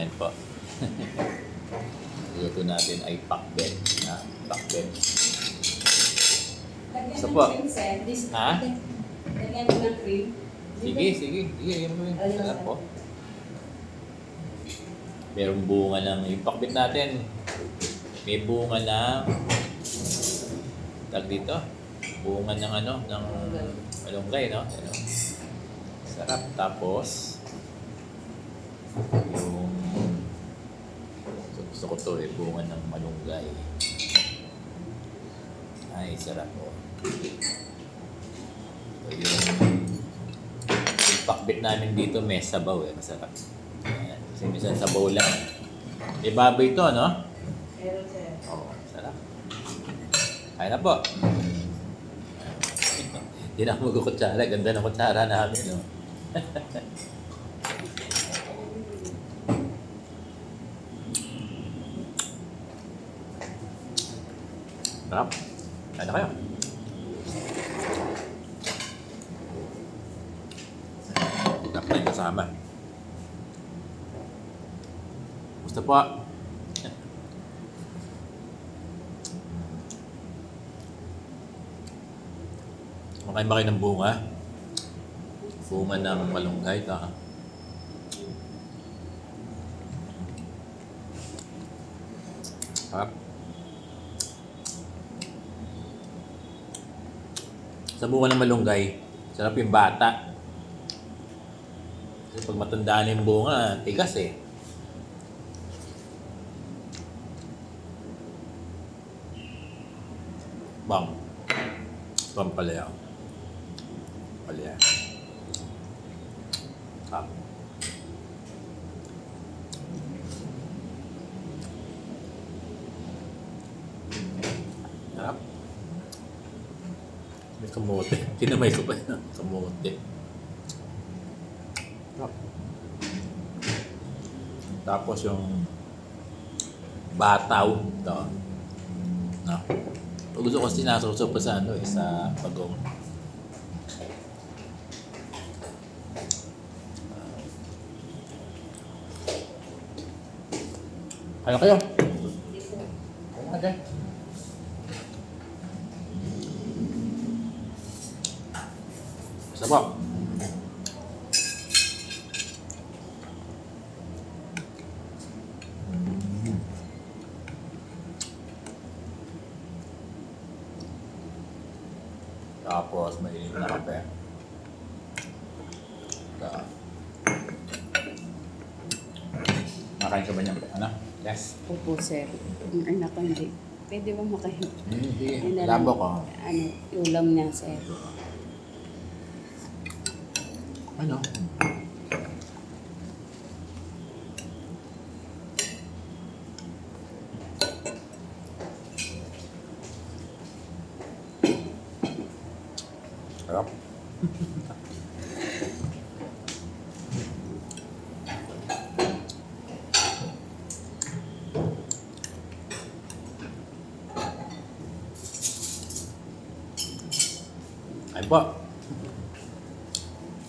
Ayan po. Luto natin ay pakbet. Pakbet. Lagyan So ng po. cream, sir. Ha? Lagyan mo ng cream. Sige. Yan mo yun. Sarap po. Merong bunga ng... Yung pakbet natin, may bunga ng... Tag dito. Bunga ng ng malunggay, no? Sarap. Tapos, yung... Gusto ko to bunga ng malunggay. Ay, sarap po. So, yung pakbet namin dito may sabaw masarap. Ayan. Kasi minsan sabaw lang. May baboy to, no? Meron, sir. Oo, sarap. Kaya na po. Hindi na ako magkukutsara. Ganda ng kutsara namin, no? Sarap. Kaya na kayo. Sarap na yung kasama. Gusto po. Makain ba kayo ng bunga? Bunga ng malunggay. Sarap. Sa bunga ng malunggay, sarap yung bata. Kasi pag matanda na yung bunga, tigas Bang. Bang palaya. Palaya. Sarap. Sarap. May kamote. Tinamay ko pa yun. Kamote. Tapos yung bataw. Ito. No. Gusto ko sinasuso pa sa sa pagong. Ano kayo? Okay. Basta po. Tapos may na kape. Makain ka ba niyan? Ano? Yes. Opo, sir. Yung anak ko hindi. Pwede ba makain? Hindi. Labo ko. Ulam niya, sir. Ano? Sarap. Ay po.